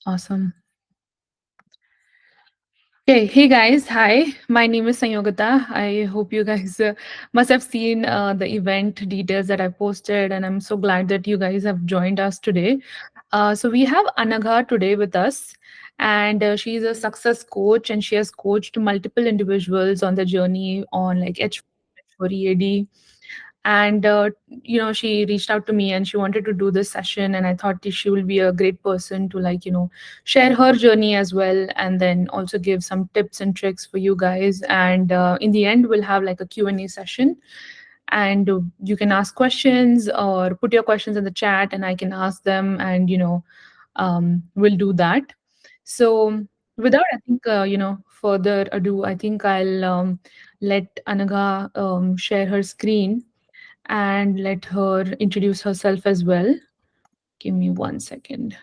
Awesome. Okay, hey guys, hi. My name is Sanyogata. I hope you guys must have seen the event details that I posted, and I'm so glad that you guys have joined us today. So we have Anagha today with us, and she's a success coach, and she has coached multiple individuals on the journey on like H4 EAD. And she reached out to me and she wanted to do this session, and I thought that she will be a great person to share her journey as well, and then also give some tips and tricks for you guys. And in the end we'll have like a Q&A session, and you can ask questions or put your questions in the chat and I can ask them, and we'll do that. So without, I think, further ado, I think I'll let Anaga share her screen and let her introduce herself as well. Give me 1 second.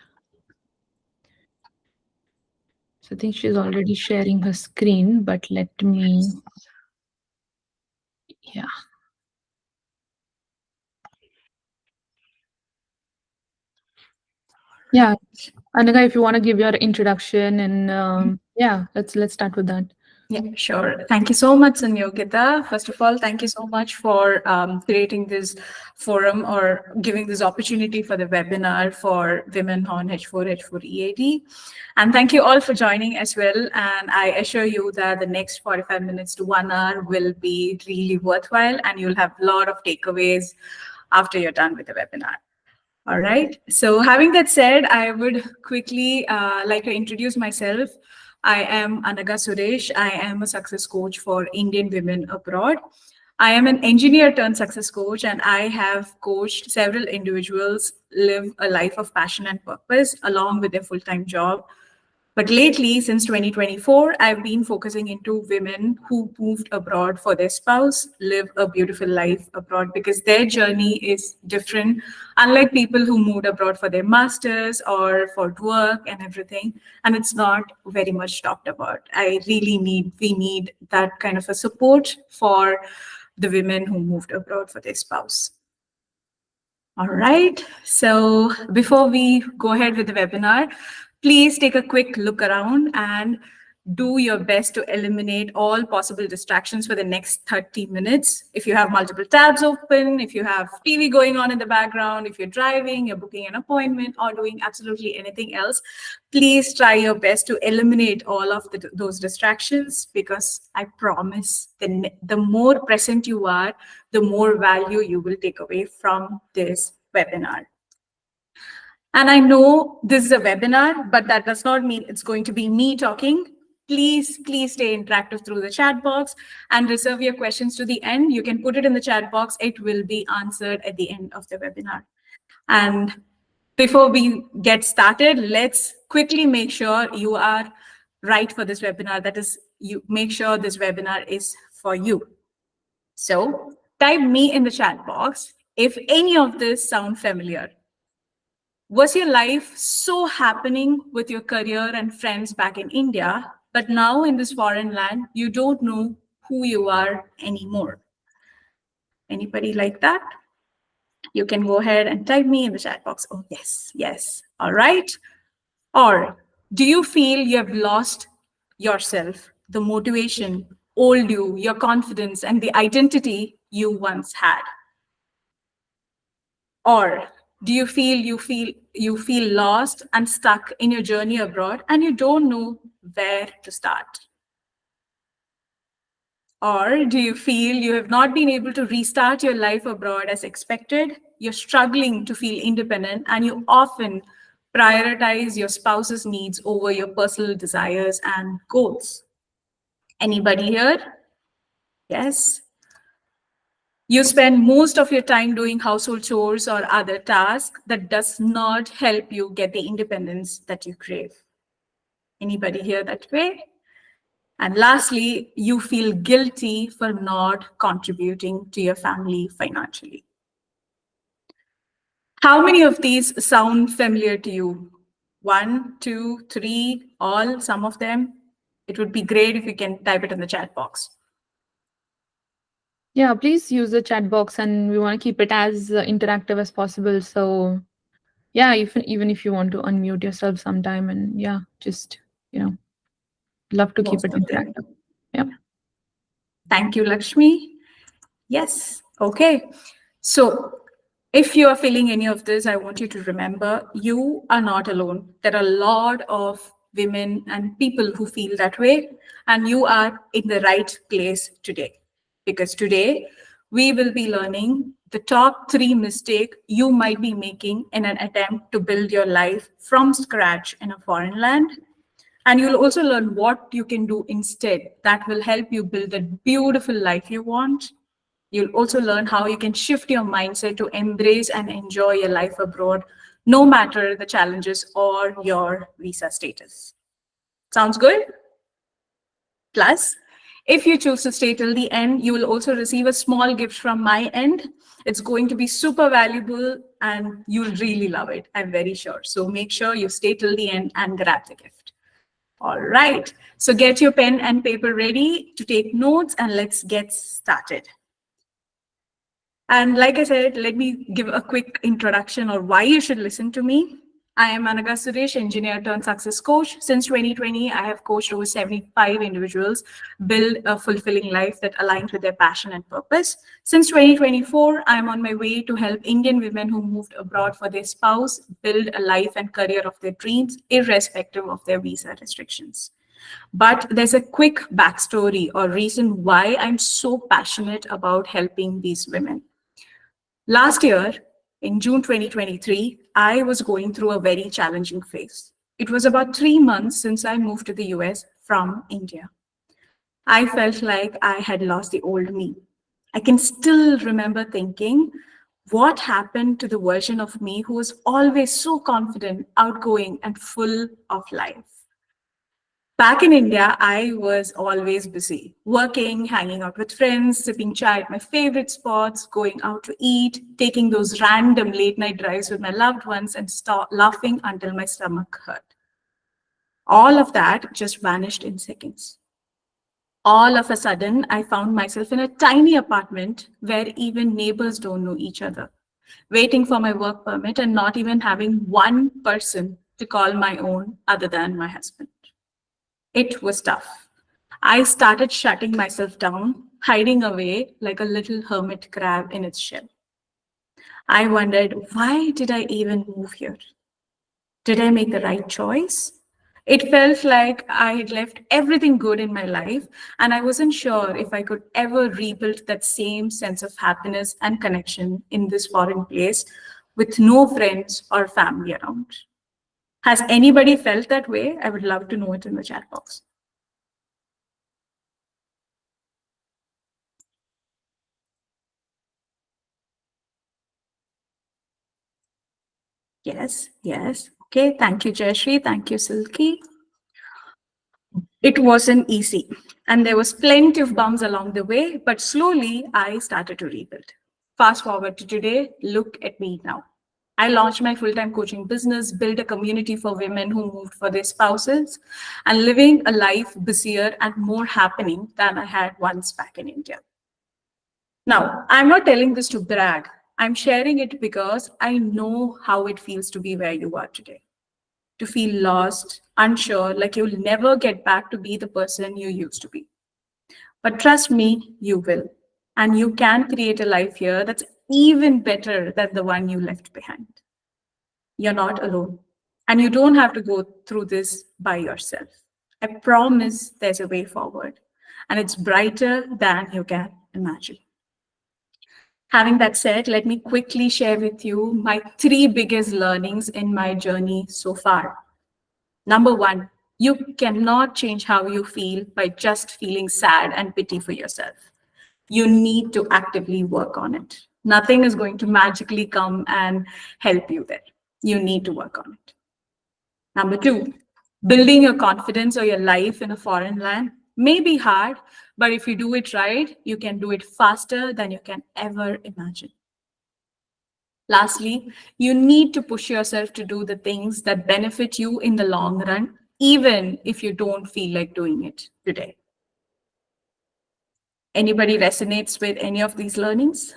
So I think she's already sharing her screen, but let me, yeah. Yeah, Anaga, if you want to give your introduction, and yeah, let's start with that. Yeah, sure. Thank you so much, Sanyogita. First of all, thank you so much for creating this forum or giving this opportunity for the webinar for women on H4 EAD. And thank you all for joining as well. And I assure you that the next 45 minutes to 1 hour will be really worthwhile and you'll have a lot of takeaways after you're done with the webinar. All right. So, having that said, I would quickly like to introduce myself. I am Anaga Suresh. I am a success coach for Indian women abroad. I am an engineer turned success coach, and I have coached several individuals live a life of passion and purpose along with their full time job. But lately, since 2024, I've been focusing into women who moved abroad for their spouse, live a beautiful life abroad because their journey is different. Unlike people who moved abroad for their masters or for work and everything, and it's not very much talked about. We need that kind of a support for the women who moved abroad for their spouse. All right. So before we go ahead with the webinar, please take a quick look around and do your best to eliminate all possible distractions for the next 30 minutes. If you have multiple tabs open, if you have TV going on in the background, if you're driving, you're booking an appointment, or doing absolutely anything else, please try your best to eliminate all of those distractions, because I promise the more present you are, the more value you will take away from this webinar. And I know this is a webinar, but that does not mean it's going to be me talking. Please stay interactive through the chat box and reserve your questions to the end. You can put it in the chat box. It will be answered at the end of the webinar. And before we get started, let's quickly make sure you are right for this webinar. That is, you make sure this webinar is for you. So type me in the chat box if any of this sound familiar. Was your life so happening with your career and friends back in India, but now in this foreign land, you don't know who you are anymore? Anybody like that? You can go ahead and type me in the chat box. Oh, yes, yes. All right. Or do you feel you have lost yourself, the motivation, old you, your confidence, and the identity you once had? Or do you feel lost and stuck in your journey abroad and you don't know where to start? Or do you feel you have not been able to restart your life abroad as expected? You're struggling to feel independent and you often prioritize your spouse's needs over your personal desires and goals. Anybody here? Yes. You spend most of your time doing household chores or other tasks that does not help you get the independence that you crave. Anybody here that way? And lastly, you feel guilty for not contributing to your family financially. How many of these sound familiar to you? One, two, three, all, some of them? It would be great if you can type it in the chat box. Yeah, please use the chat box, and we want to keep it as interactive as possible. So yeah, even if you want to unmute yourself sometime, and yeah, just you know, love to keep Most it definitely. interactive. Yep. Thank you, Lakshmi. Yes. Okay. So, if you are feeling any of this, I want you to remember you are not alone. There are a lot of women and people who feel that way, and you are in the right place today. Because today we will be learning the top three mistakes you might be making in an attempt to build your life from scratch in a foreign land. And you'll also learn what you can do instead that will help you build the beautiful life you want. You'll also learn how you can shift your mindset to embrace and enjoy your life abroad, no matter the challenges or your visa status. Sounds good? Plus, if you choose to stay till the end, you will also receive a small gift from my end. It's going to be super valuable and you'll really love it, I'm very sure. So make sure you stay till the end and grab the gift. All right. So get your pen and paper ready to take notes and let's get started. And like I said, let me give a quick introduction or why you should listen to me. I am Anaga Suresh, engineer turned success coach. Since 2020, I have coached over 75 individuals build a fulfilling life that aligns with their passion and purpose. Since 2024, I am on my way to help Indian women who moved abroad for their spouse build a life and career of their dreams, irrespective of their visa restrictions. But there's a quick backstory or reason why I'm so passionate about helping these women. Last year, in June 2023, I was going through a very challenging phase. It was about 3 months since I moved to the US from India. I felt like I had lost the old me. I can still remember thinking, what happened to the version of me who was always so confident, outgoing, and full of life? Back in India, I was always busy, working, hanging out with friends, sipping chai at my favorite spots, going out to eat, taking those random late night drives with my loved ones, and start laughing until my stomach hurt. All of that just vanished in seconds. All of a sudden, I found myself in a tiny apartment where even neighbors don't know each other, waiting for my work permit and not even having one person to call my own other than my husband. It was tough. I started shutting myself down, hiding away like a little hermit crab in its shell. I wondered, why did I even move here? Did I make the right choice? It felt like I had left everything good in my life, and I wasn't sure if I could ever rebuild that same sense of happiness and connection in this foreign place with no friends or family around. Has anybody felt that way? I would love to know it in the chat box. Yes, yes. Okay, thank you, Jayashree. Thank you, Silky. It wasn't easy, and there was plenty of bumps along the way, but slowly I started to rebuild. Fast forward to today, look at me now. I launched my full-time coaching business, built a community for women who moved for their spouses, and living a life busier and more happening than I had once back in India. Now, I'm not telling this to brag. I'm sharing it because I know how it feels to be where you are today, to feel lost, unsure, like you'll never get back to be the person you used to be. But trust me, you will. And you can create a life here that's even better than the one you left behind. You're not alone. And you don't have to go through this by yourself. I promise there's a way forward. And it's brighter than you can imagine. Having that said, let me quickly share with you my three biggest learnings in my journey so far. Number one, you cannot change how you feel by just feeling sad and pity for yourself. You need to actively work on it. Nothing is going to magically come and help you there. You need to work on it. Number two, building your confidence or your life in a foreign land may be hard, but if you do it right, you can do it faster than you can ever imagine. Lastly, you need to push yourself to do the things that benefit you in the long run, even if you don't feel like doing it today. Anybody resonates with any of these learnings?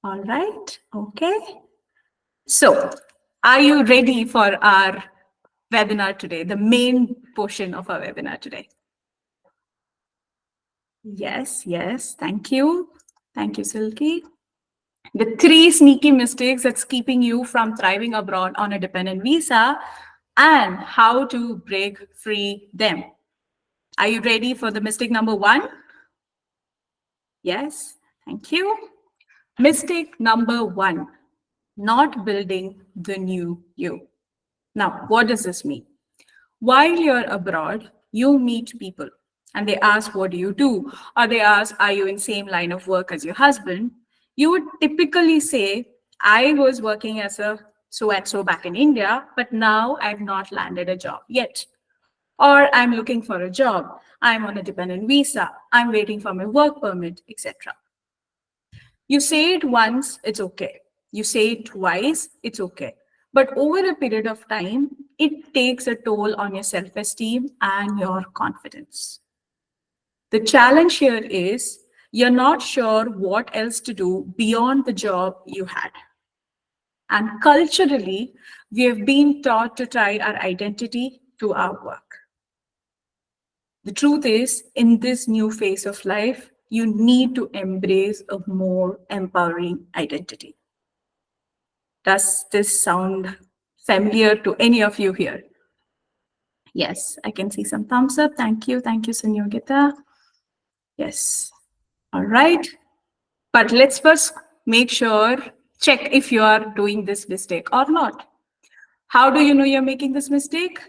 All right. Okay. So, are you ready for our webinar today, the main portion of our webinar today? Yes, yes. Thank you. Thank you, Silky. The three sneaky mistakes that's keeping you from thriving abroad on a dependent visa and how to break free them. Are you ready for the mistake number one? Yes. Thank you. Mistake number one, not building the new you. Now, what does this mean? While you're abroad, you meet people and they ask, what do you do? Or they ask, are you in same line of work as your husband? You would typically say, I was working as a so and so back in India, but now I've not landed a job yet. Or I'm looking for a job. I'm on a dependent visa. I'm waiting for my work permit, etc. You say it once, it's okay. You say it twice, it's okay. But over a period of time, it takes a toll on your self esteem and your confidence. The challenge here is you're not sure what else to do beyond the job you had. And culturally, we have been taught to tie our identity to our work. The truth is, in this new phase of life, you need to embrace a more empowering identity. Does this sound familiar to any of you here? Yes, I can see some thumbs up. Thank you. Thank you, Sanyogita. Yes. All right. But let's first make sure, check if you are doing this mistake or not. How do you know you're making this mistake?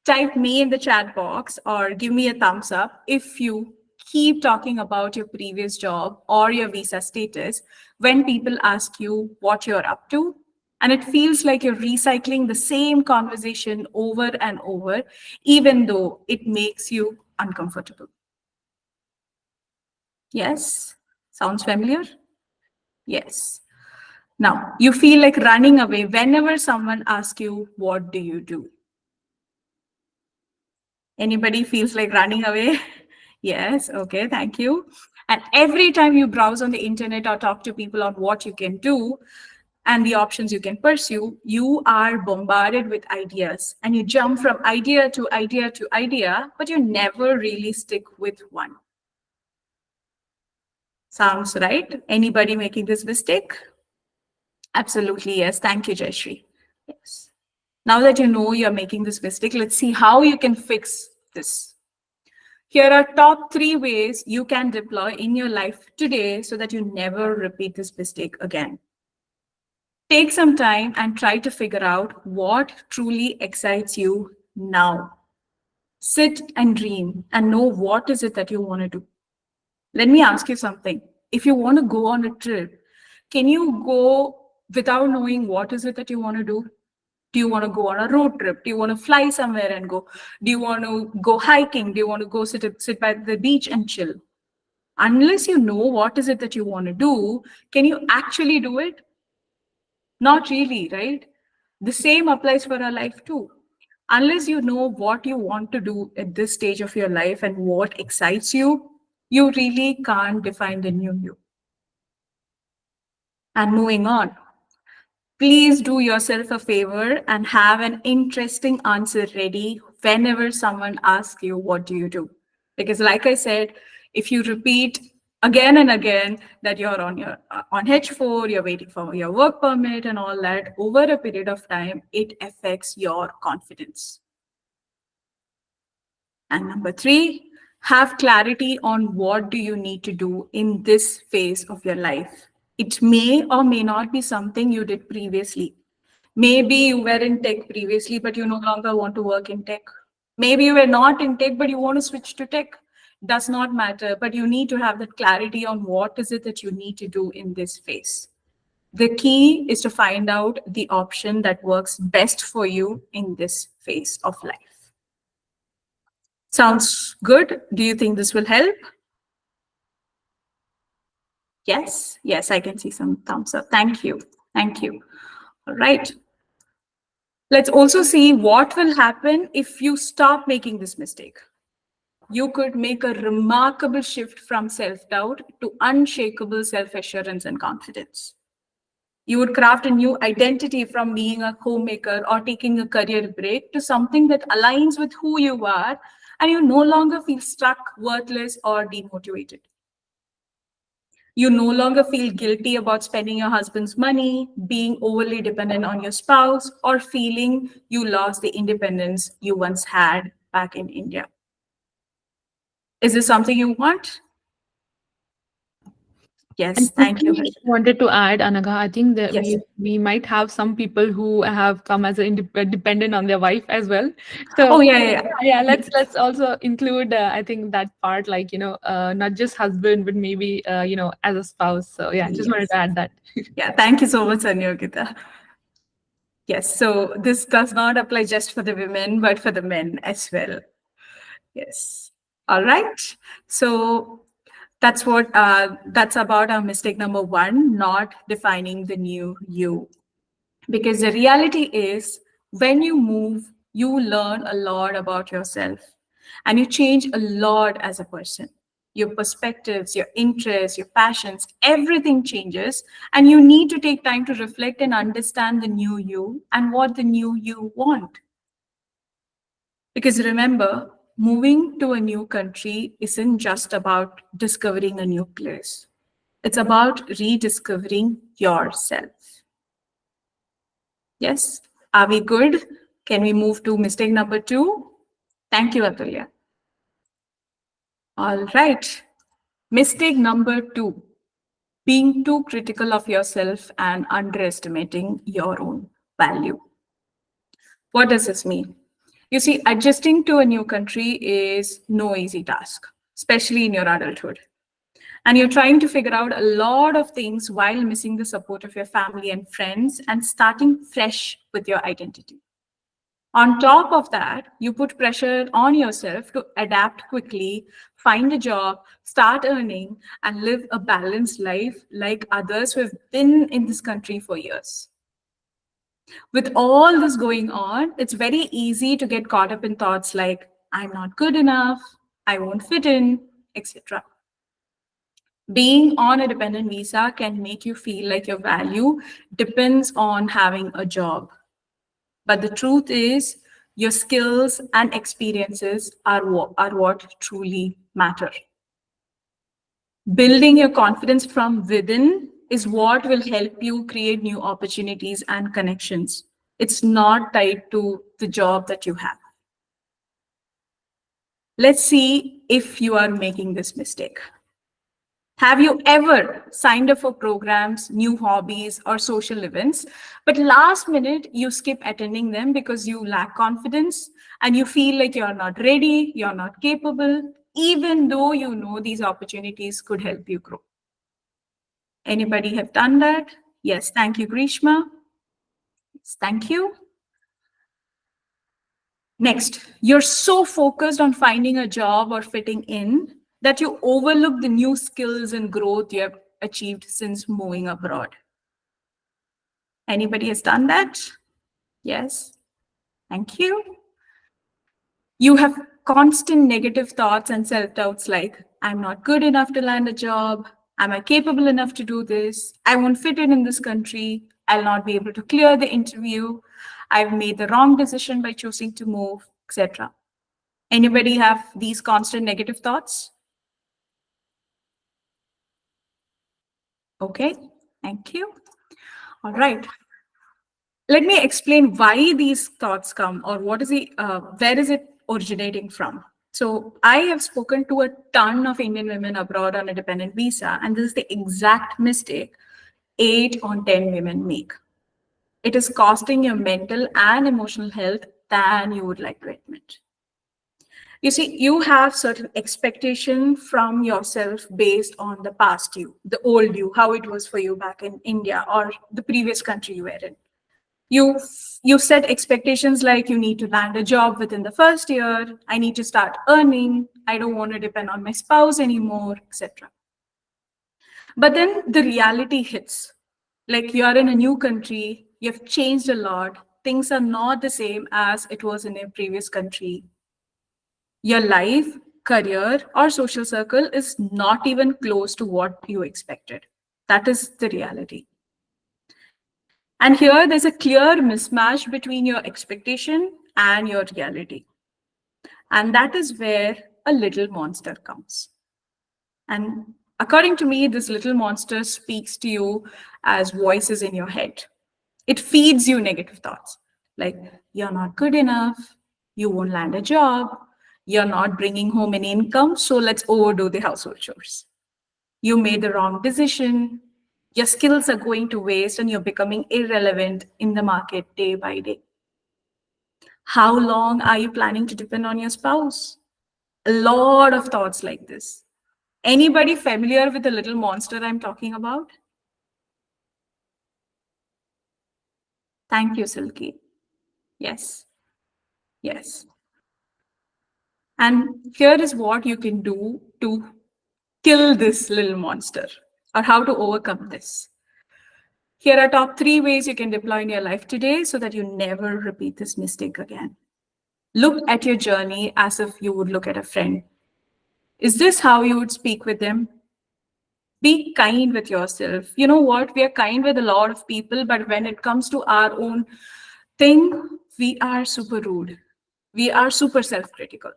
Type me in the chat box or give me a thumbs up if you keep talking about your previous job or your visa status when people ask you what you're up to. And it feels like you're recycling the same conversation over and over, even though it makes you uncomfortable. Yes? Sounds familiar? Yes. Now, you feel like running away whenever someone asks you, what do you do? Anybody feels like running away? Yes, okay, thank you. And every time you browse on the internet or talk to people on what you can do and the options you can pursue, you are bombarded with ideas and you jump from idea to idea to idea, but you never really stick with one. Sounds right? Anybody making this mistake? Absolutely, yes. Thank you, Jayashree. Yes. Now that you know you're making this mistake, let's see how you can fix this. Here are top 3 ways you can deploy in your life today so that you never repeat this mistake again. Take some time and try to figure out what truly excites you now. Sit and dream and know what is it that you want to do. Let me ask you something. If you want to go on a trip, can you go without knowing what is it that you want to do? Do you want to go on a road trip? Do you want to fly somewhere and go? Do you want to go hiking? Do you want to go sit by the beach and chill? Unless you know what is it that you want to do, can you actually do it? Not really, right? The same applies for our life too. Unless you know what you want to do at this stage of your life and what excites you, you really can't define the new you. And moving on, please do yourself a favor and have an interesting answer ready whenever someone asks you, what do you do? Because like I said, if you repeat again and again that you're on H4, you're waiting for your work permit and all that, over a period of time, it affects your confidence. And number 3, have clarity on what do you need to do in this phase of your life. It may or may not be something you did previously. Maybe you were in tech previously, but you no longer want to work in tech. Maybe you were not in tech, but you want to switch to tech. Does not matter, but you need to have that clarity on what is it that you need to do in this phase. The key is to find out the option that works best for you in this phase of life. Sounds good? Do you think this will help? Yes, yes, I can see some thumbs up. Thank you. Thank you. All right. Let's also see what will happen if you stop making this mistake. You could make a remarkable shift from self doubt to unshakable self assurance and confidence. You would craft a new identity from being a homemaker or taking a career break to something that aligns with who you are, and you no longer feel stuck, worthless, or demotivated. You no longer feel guilty about spending your husband's money, being overly dependent on your spouse, or feeling you lost the independence you once had back in India. Is this something you want? And Yes, thank you, quickly Harshita. wanted to add, Anagha, I think that Yes. we might have some people who have come as a dependent on their wife as well. So Oh, yeah, yeah, yeah, yeah. let's also include I think that part, like not just husband, but maybe as a spouse. So yeah, just wanted Yes. to add that. Yeah, thank you so much, Anyogita. Yes, so this does not apply just for the women, but for the men as well. Yes. All right. So that's about our mistake number one, not defining the new you. Because the reality is, when you move, you learn a lot about yourself and you change a lot as a person. Your perspectives, your interests, your passions, everything changes. And you need to take time to reflect and understand the new you and what the new you want. Because remember, moving to a new country isn't just about discovering a new place, it's about rediscovering yourself. Yes? Are we good? Can we move to mistake number two? Thank you, Atulya. All right. Mistake number two, being too critical of yourself and underestimating your own value. What does this mean? You see, adjusting to a new country is no easy task, especially in your adulthood. And you're trying to figure out a lot of things while missing the support of your family and friends and starting fresh with your identity. On top of that, you put pressure on yourself to adapt quickly, find a job, start earning, and live a balanced life like others who have been in this country for years. With all this going on, it's very easy to get caught up in thoughts like, I'm not good enough, I won't fit in, etc. Being on a dependent visa can make you feel like your value depends on having a job. But the truth is, your skills and experiences are what truly matter. Building your confidence from within is what will help you create new opportunities and connections. It's not tied to the job that you have. Let's see if you are making this mistake. Have you ever signed up for programs, new hobbies, or social events, but last minute you skip attending them because you lack confidence and you feel like you're not ready, you're not capable, even though you know these opportunities could help you grow? Anybody have done that? Yes, thank you, Grishma. Yes, thank you. Next, you're so focused on finding a job or fitting in that you overlook the new skills and growth you have achieved since moving abroad. Anybody has done that? Yes. Thank you. You have constant negative thoughts and self doubts like, I'm not good enough to land a job. Am I capable enough to do this? I won't fit in this country. I'll not be able to clear the interview. I've made the wrong decision by choosing to move, etc. Anybody have these constant negative thoughts? Okay. Thank you. All right. Let me explain why these thoughts come or what is where is it originating from. So I have spoken to a ton of Indian women abroad on a dependent visa, and this is the exact mistake 8 on 10 women make. It is costing your mental and emotional health than you would like to admit. You see, you have certain expectation from yourself based on the past you, the old you, how it was for you back in India or the previous country you were in. You set expectations like you need to land a job within the first year, I need to start earning, I don't want to depend on my spouse anymore, etc. But then the reality hits. Like you are in a new country, you've changed a lot, things are not the same as it was in your previous country. Your life, career, or social circle is not even close to what you expected. That is the reality. And here there's a clear mismatch between your expectation and your reality. And that is where a little monster comes. And according to me, this little monster speaks to you as voices in your head. It feeds you negative thoughts like, you're not good enough, you won't land a job, you're not bringing home any income, so let's overdo the household chores. You made the wrong decision, your skills are going to waste, and you're becoming irrelevant in the market day by day. How long are you planning to depend on your spouse? A lot of thoughts like this. Anybody familiar with the little monster I'm talking about? Thank you, Silky. Yes, yes. And here is what you can do to kill this little monster or how to overcome this. Here are top 3 ways you can deploy in your life today so that you never repeat this mistake again. Look at your journey as if you would look at a friend. Is this how you would speak with them? Be kind with yourself. You know what? We are kind with a lot of people, but when it comes to our own thing, we are super rude. We are super self critical.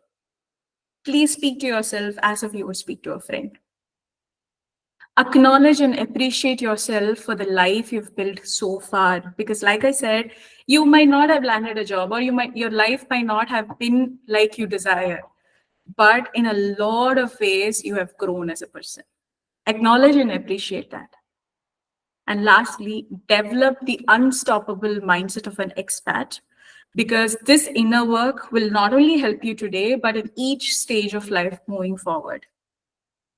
Please speak to yourself as if you would speak to a friend. Acknowledge and appreciate yourself for the life you've built so far. Because, like I said, you might not have landed a job, or your life might not have been like you desire. But in a lot of ways, you have grown as a person. Acknowledge and appreciate that. And lastly, develop the unstoppable mindset of an expat, because this inner work will not only help you today, but in each stage of life moving forward.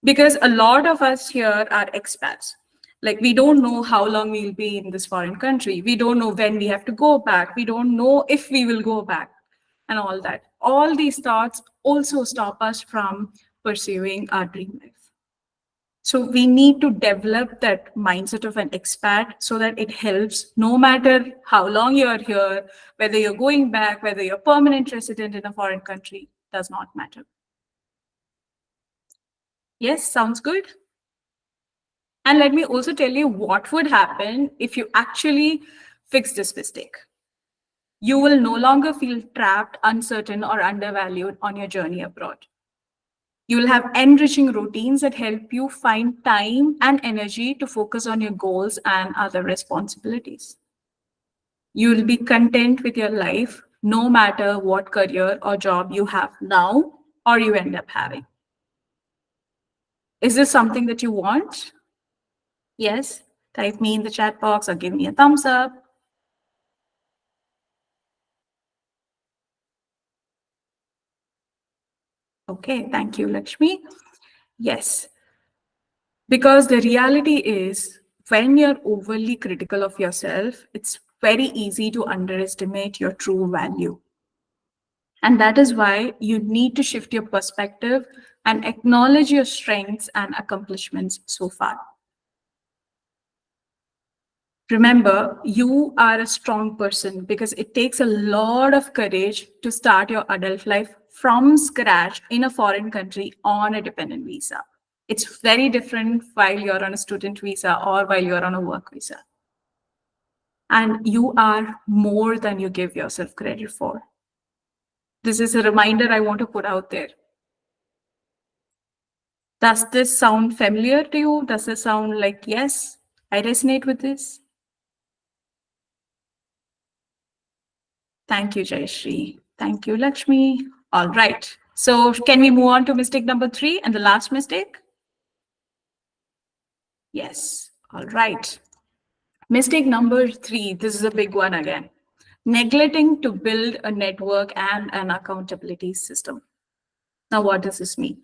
Because a lot of us here are expats. Like, we don't know how long we'll be in this foreign country. We don't know when we have to go back. We don't know if we will go back and all that. All these thoughts also stop us from pursuing our dream life. So we need to develop that mindset of an expat so that it helps no matter how long you're here, whether you're going back, whether you're permanent resident in a foreign country, does not matter. Yes, sounds good. And let me also tell you what would happen if you actually fix this mistake. You will no longer feel trapped, uncertain, or undervalued on your journey abroad. You will have enriching routines that help you find time and energy to focus on your goals and other responsibilities. You will be content with your life no matter what career or job you have now or you end up having. Is this something that you want? Yes? Type me in the chat box or give me a thumbs up. Okay, thank you, Lakshmi. Yes, because the reality is, when you're overly critical of yourself, it's very easy to underestimate your true value. And that is why you need to shift your perspective and acknowledge your strengths and accomplishments so far. Remember, you are a strong person because it takes a lot of courage to start your adult life from scratch in a foreign country on a dependent visa. It's very different while you're on a student visa or while you're on a work visa. And you are more than you give yourself credit for. This is a reminder I want to put out there. Does this sound familiar to you? Does this sound like, yes, I resonate with this? Thank you, Jayashree. Thank you, Lakshmi. All right. So can we move on to mistake number 3 and the last mistake? Yes. All right. Mistake number 3. This is a big one again. Neglecting to build a network and an accountability system. Now, what does this mean?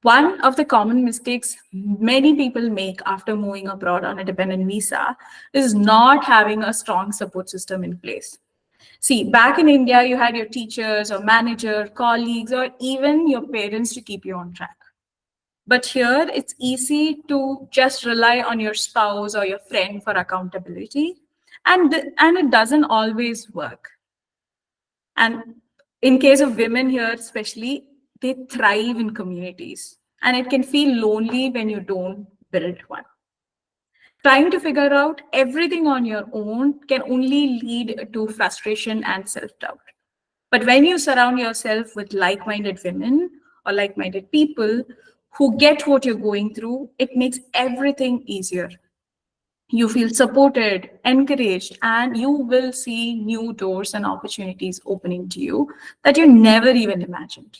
One of the common mistakes many people make after moving abroad on a dependent visa is not having a strong support system in place. See, back in India, you had your teachers or manager, colleagues, or even your parents to keep you on track. But here, it's easy to just rely on your spouse or your friend for accountability, and it doesn't always work. And in case of women here, especially, they thrive in communities, and it can feel lonely when you don't build one. Trying to figure out everything on your own can only lead to frustration and self doubt. But when you surround yourself with like minded women or like minded people who get what you're going through, it makes everything easier. You feel supported, encouraged, and you will see new doors and opportunities opening to you that you never even imagined.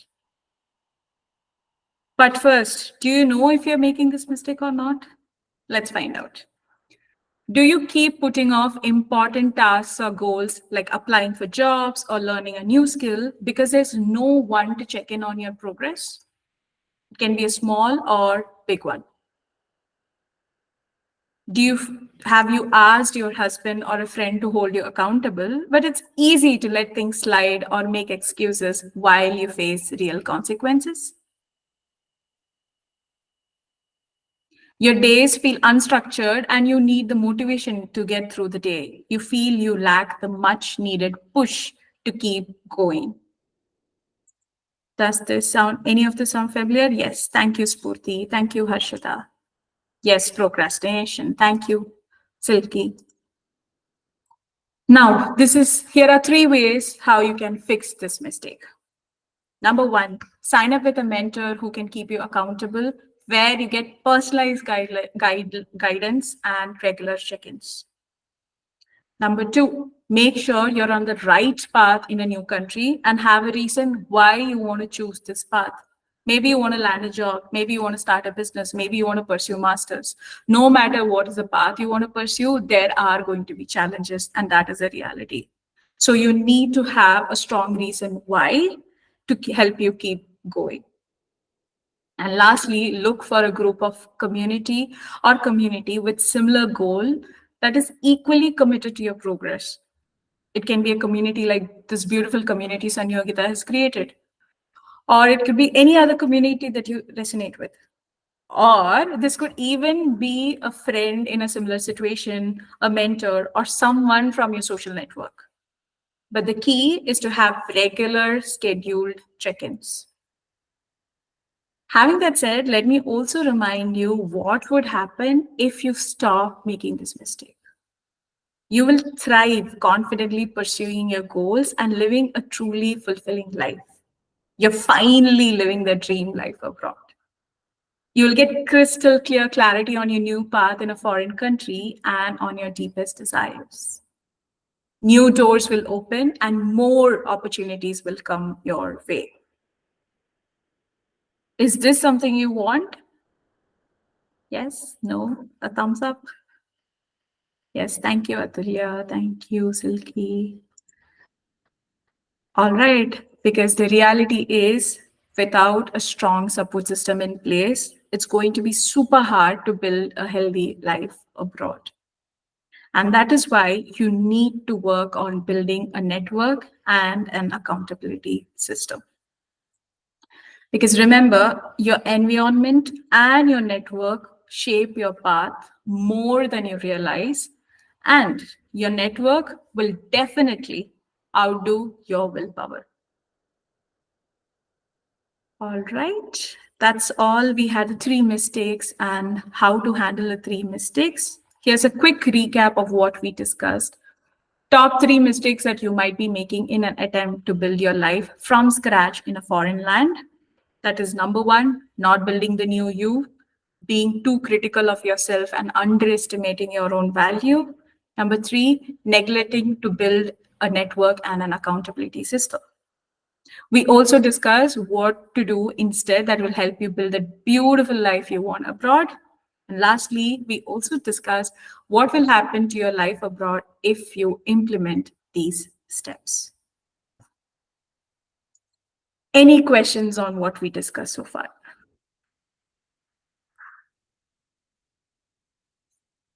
But first, do you know if you're making this mistake or not? Let's find out. Do you keep putting off important tasks or goals like applying for jobs or learning a new skill because there's no one to check in on your progress? It can be a small or big one. Do you have you asked your husband or a friend to hold you accountable, but it's easy to let things slide or make excuses while you face real consequences? Your days feel unstructured and you need the motivation to get through the day. You feel you lack the much needed push to keep going. Does this sound any of this sound familiar? Yes. Thank you, Spurti. Thank you, Harshita. Yes, procrastination. Thank you, Silky. Now, this is here are three ways how you can fix this mistake. Number one, sign up with a mentor who can keep you accountable, where you get personalized guidance and regular check ins. Number two, make sure you're on the right path in a new country and have a reason why you want to choose this path. Maybe you want to land a job, maybe you want to start a business, maybe you want to pursue masters. No matter what is the path you want to pursue, there are going to be challenges, and that is a reality. So you need to have a strong reason why to help you keep going. And lastly, look for a group of community with similar goal that is equally committed to your progress. It can be a community like this beautiful community Sanyogita has created, or it could be any other community that you resonate with. Or this could even be a friend in a similar situation, a mentor, or someone from your social network. But the key is to have regular scheduled check ins. Having that said, let me also remind you what would happen if you stop making this mistake. You will thrive confidently pursuing your goals and living a truly fulfilling life. You're finally living the dream life abroad. You will get crystal clear clarity on your new path in a foreign country and on your deepest desires. New doors will open and more opportunities will come your way. Is this something you want? Yes? No? A thumbs up? Yes, thank you, Atulya. Thank you, Silky. All right, because the reality is without a strong support system in place, it's going to be super hard to build a healthy life abroad. And that is why you need to work on building a network and an accountability system. Because remember, your environment and your network shape your path more than you realize, and your network will definitely outdo your willpower. All right, that's all. We had the three mistakes and how to handle the three mistakes. Here's a quick recap of what we discussed. Top three mistakes that you might be making in an attempt to build your life from scratch in a foreign land. That is number one, not building the new you, being too critical of yourself and underestimating your own value. Number three, neglecting to build a network and an accountability system. We also discuss what to do instead that will help you build a beautiful life you want abroad. And lastly, we also discuss what will happen to your life abroad if you implement these steps. Any questions on what we discussed so far?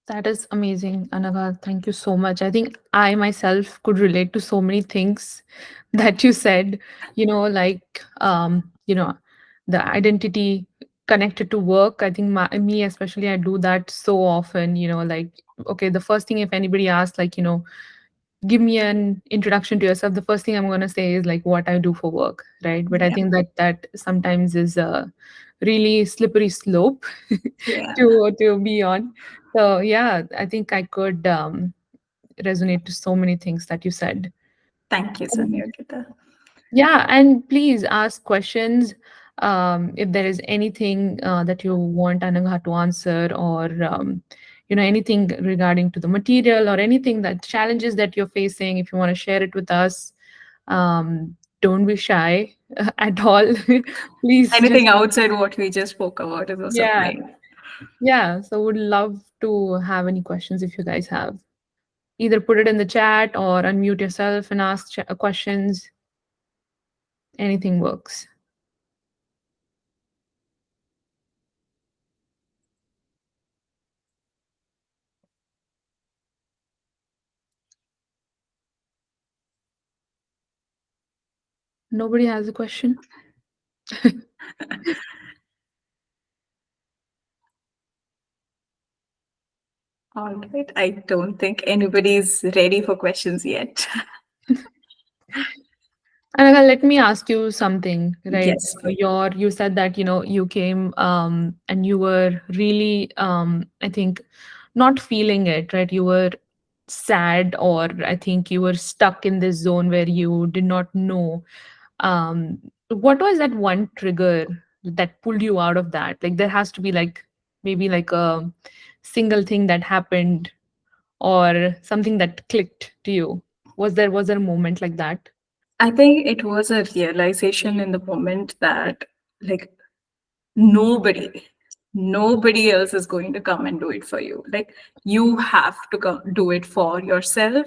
That is amazing, Anaga. Thank you so much. I think I myself could relate to so many things that you said, like, the identity connected to work. I think me, especially, I do that so often, like, okay, the first thing if anybody asks, like, give me an introduction to yourself, the first thing I'm going to say is like what I do for work, right? But I Yeah. think that sometimes is really slippery slope Yeah. to be on. So yeah, I think I could resonate to so many things that you said. Thank you, Sanyogita. Yeah, and please ask questions if there is anything that you want Anagha to answer, or anything regarding to the material, or anything that challenges that you're facing. If you want to share it with us, don't be shy at all. Please just Anything outside what we just spoke about is also yeah, fine. yeah. So would love to have any questions if you guys have. Either put it in the chat or unmute yourself and ask questions. Anything works. Nobody has a question. All right. I don't think anybody's ready for questions yet. Anagha, let me ask you something, right? Yes. You said that you came and you were really I think not feeling it, right? You were sad, or I think you were stuck in this zone where you did not know. What was that one trigger that pulled you out of that? Like there has to be like maybe like a single thing that happened, or something that clicked to you. Was there a moment like that? I think it was a realization in the moment that, like, nobody, nobody else is going to come and do it for you. Like, you have to do it for yourself.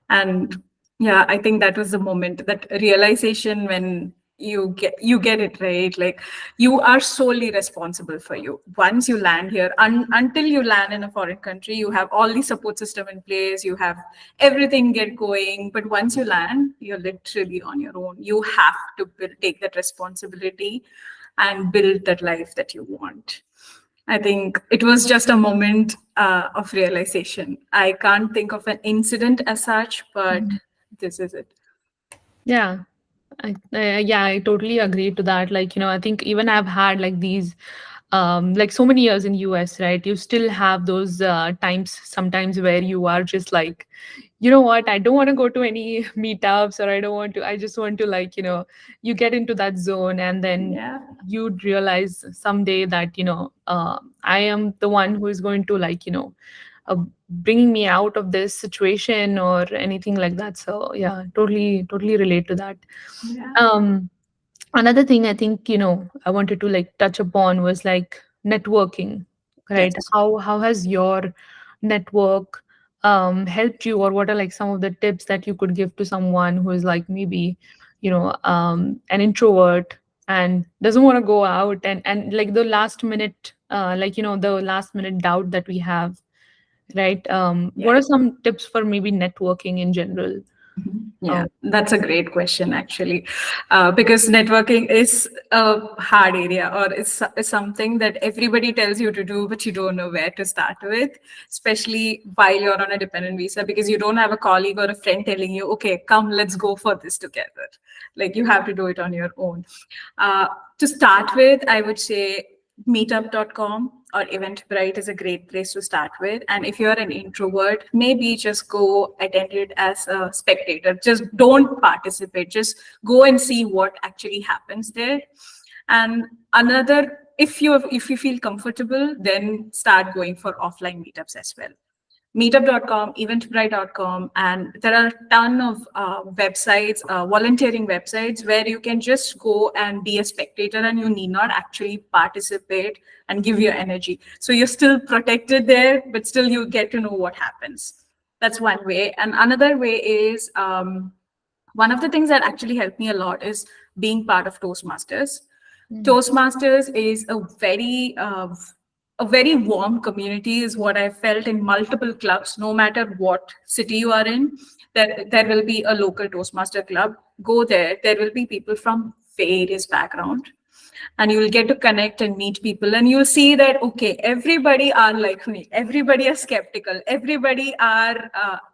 And yeah, I think that was the moment, that realization, when you get it right. Like, you are solely responsible for you once you land here. Until you land in a foreign country, you have all the support system in place, you have everything get going, but once you land, you're literally on your own. You have to take that responsibility and build that life that you want. I think it was just a moment of realization. I can't think of an incident as such, but this is it. Yeah, yeah, I totally agree to that. Like, I think even I've had like these, like so many years in US, right? You still have those times sometimes where you are just like, you know what, I don't want to go to any meetups, or I just want to like, you get into that zone, and then Yeah. you'd realize someday that, I am the one who is going to like, bringing me out of this situation or anything like that. So yeah, totally relate to that. Yeah. um Another thing I think I wanted to like touch upon was like networking, right? Yes. How has your network helped you, or what are like some of the tips that you could give to someone who is like maybe an introvert and doesn't want to go out, and like the last minute the last minute doubt that we have, right? Yeah. What are some tips for maybe networking in general? Yeah, um, that's a great question, actually, because networking is a hard area, or it's something that everybody tells you to do, but you don't know where to start with, especially while you're on a dependent visa, because you don't have a colleague or a friend telling you, okay, come, let's go for this together. Like, you have to do it on your own. Uh, to start with, I would say meetup.com or Eventbrite is a great place to start with. And if you're an introvert, maybe just go attend it as a spectator. Just don't participate. Just go and see what actually happens there. And another, if you feel comfortable, then start going for offline meetups as well. Meetup.com, eventbrite.com, and there are a ton of websites, volunteering websites, where you can just go and be a spectator, and you need not actually participate and give your energy. So you're still protected there, but still you get to know what happens. That's one way. And another way is, one of the things that actually helped me a lot is being part of Toastmasters. mm, Toastmasters is a very warm community, is what I felt in multiple clubs. No matter what city you are in, there will be a local Toastmaster club. Go there. There will be people from various background. and you will get to connect and meet people, and you'll see that okay, everybody are like me, everybody are skeptical, everybody are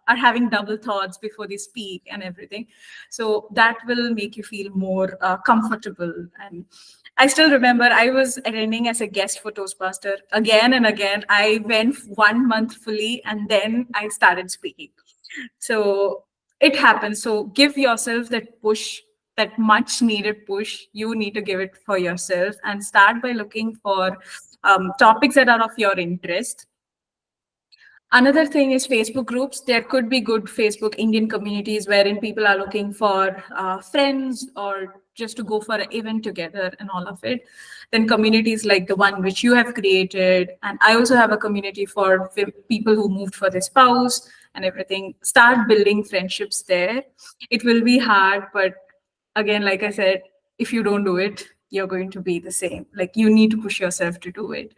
having double thoughts before they speak and everything. So that will make you feel more comfortable. And I still remember I was attending as a guest for Toastmaster again and again. I went 1 month fully and then I started speaking. So it happens. So give yourself that push, that much needed push. You need to give it for yourself and start by looking for topics that are of your interest. Another thing is Facebook groups. There could be good Facebook Indian communities wherein people are looking for friends or just to go for an event together and all of it. Then communities like the one which you have created. And I also have a community for people who moved for their spouse and everything. Start building friendships there. It will be hard, but again, like I said, if you don't do it, you're going to be the same. Like you need to push yourself to do it.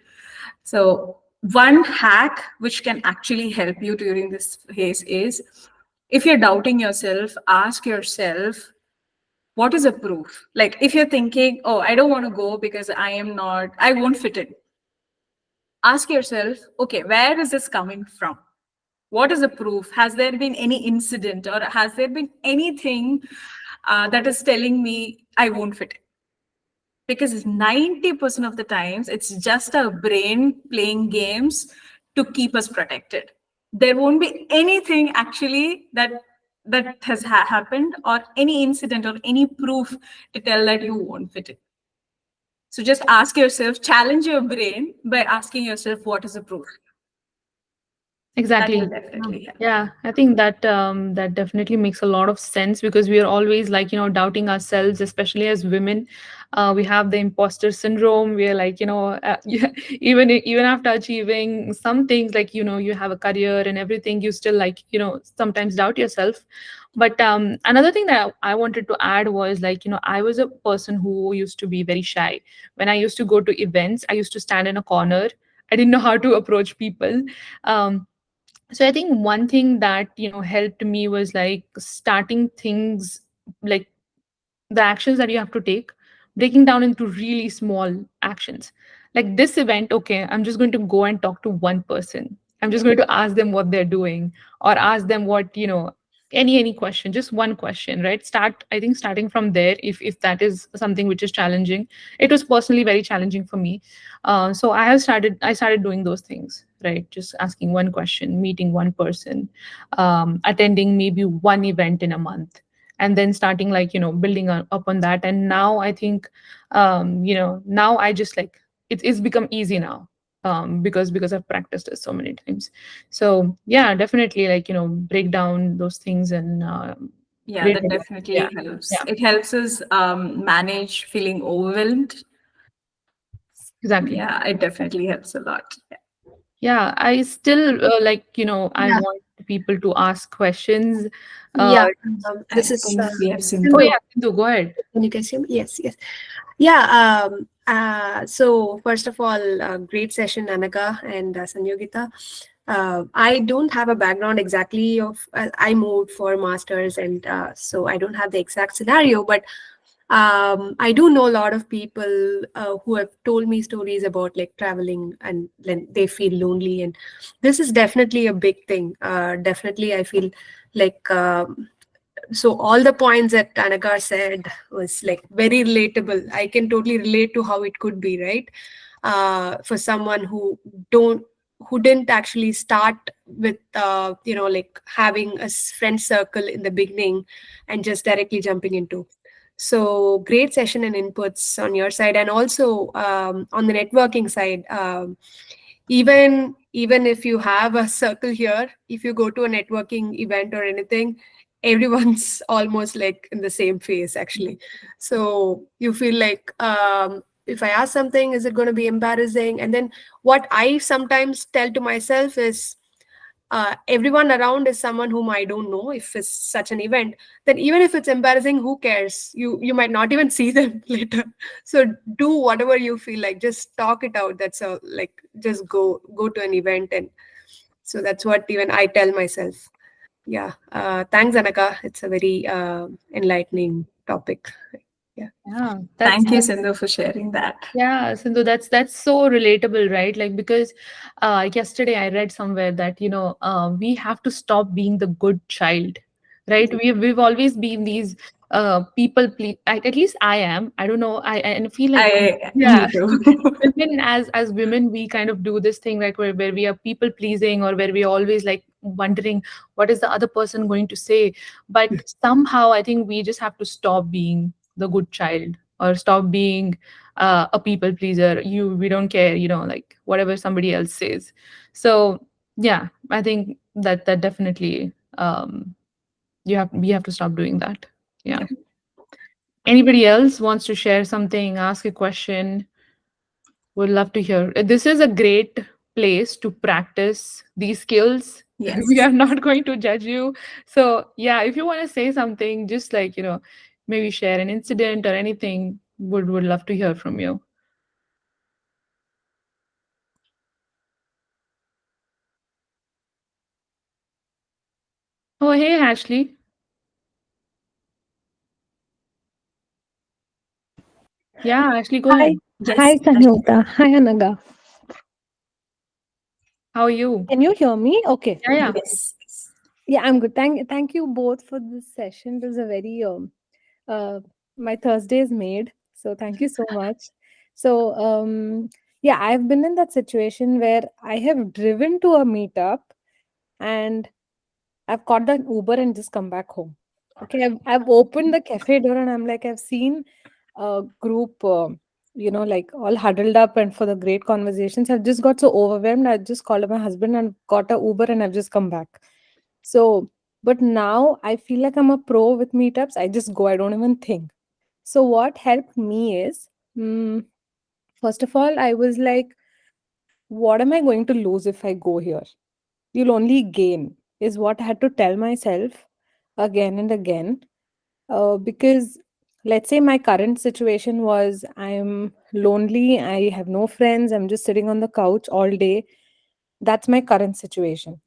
So, one hack which can actually help you during this phase is if you're doubting yourself, ask yourself, what is a proof? Like, if you're thinking, oh, I don't want to go because I won't fit in, ask yourself, okay, where is this coming from? What is the proof? Has there been any incident or has there been anything that is telling me I won't fit in? Because 90% of the times it's just our brain playing games to keep us protected. There won't be anything actually that has happened or any incident or any proof to tell that you won't fit it. So just ask yourself, challenge your brain by asking yourself, what is the proof? That will Exactly. definitely help. Yeah, I think that that definitely makes a lot of sense because we are always like, doubting ourselves, especially as women. We have the imposter syndrome. We are like, yeah, even after achieving some things, like, you have a career and everything, you still like, sometimes doubt yourself. But another thing that I wanted to add was like, I was a person who used to be very shy. When I used to go to events, I used to stand in a corner. I didn't know how to approach people. Um, so I think one thing that helped me was like starting things, like the actions that you have to take, breaking down into really small actions. Like this event, okay, I'm just going to go and talk to one person. I'm just going to ask them what they're doing, or ask them what, any question, just one question, right? I think starting from there, if that is something which is challenging. It was personally very challenging for me. So I started doing those things, right? Just asking one question, meeting one person, attending maybe one event in a month, and then starting like building up on that. And now I think now I just like it's become easy now, because I've practiced it so many times. So yeah, definitely like break down those things and Yeah, create that it. Yeah, definitely helps. yeah, It helps us manage feeling overwhelmed. exactly. Yeah, it definitely helps a lot. Yeah, I still like I Yeah, want people to ask questions. uh yeah. I This is think we have oh Sindhu. Sindhu. yeah, Sindhu, go ahead. Can you guys hear me? Yes, yes. Yeah. So first of all, great session, Anaka and Sanyogita. I don't have a background exactly of. I moved for masters, and so I don't have the exact scenario, but I do know a lot of people who have told me stories about like traveling and then they feel lonely, and this is definitely a big thing. Definitely, I feel like. So all the points that Tanaka said was like very relatable. I can totally relate to how it could be, right? For someone don't who didn't actually start with like having a friend circle in the beginning and just directly jumping into. So great session and inputs on your side, and also on the networking side. Even if you have a circle here, if you go to a networking event or anything, everyone's almost like in the same phase actually. So you feel like if I ask something, is it going to be embarrassing? And then what I sometimes tell to myself is everyone around is someone whom I don't know. If it's such an event, then even if it's embarrassing, who cares? You might not even see them later. So do whatever you feel like. Just talk it out. That's all. Like just go to an event, and so that's what even I tell myself. Yeah. Thanks, Anaka. It's a very enlightening topic. Yeah. Yeah, Thank you, Sindhu, for sharing that. yeah, Sindhu, that's so relatable, right? Like because yesterday I read somewhere that we have to stop being the good child, right? We've always been these people please. At least I am. I don't know. I feel like Me yeah, too. women as women we kind of do this thing like where we are people pleasing or where we always like wondering what is the other person going to say. But somehow I think we just have to stop being the good child or stop being a people pleaser. We don't care, like whatever somebody else says. So yeah, I think that definitely we have to stop doing that. Yeah. Yeah. Anybody else wants to share something, ask a question? Would love to hear. This is a great place to practice these skills. We Yes. are not going to judge you. So yeah, if you want to say something, just like maybe share an incident or anything. Would love to hear from you. Oh hey Ashley. Yeah, Ashley, go Hi, ahead. hi Yes. Samyukta. Hi Anaga. How are you? Can you hear me? Okay. Yeah, yeah. Yes. Yeah, I'm good. Thank you both for this session. It was a very uh my Thursday is made. So thank you so much. So yeah, I've been in that situation where I have driven to a meetup and I've caught the Uber and just come back home. Okay, I've opened the cafe door and I'm like, I've seen a group, like all huddled up and for the great conversations. I've just got so overwhelmed. I just called my husband and got a Uber and I've just come back. So, but now I feel like I'm a pro with meetups. I just go, I don't even think. So, what helped me is, first of all, I was like, what am I going to lose if I go here? You'll only gain, is what I had to tell myself again and again. Because let's say my current situation was I'm lonely, I have no friends, I'm just sitting on the couch all day. That's my current situation.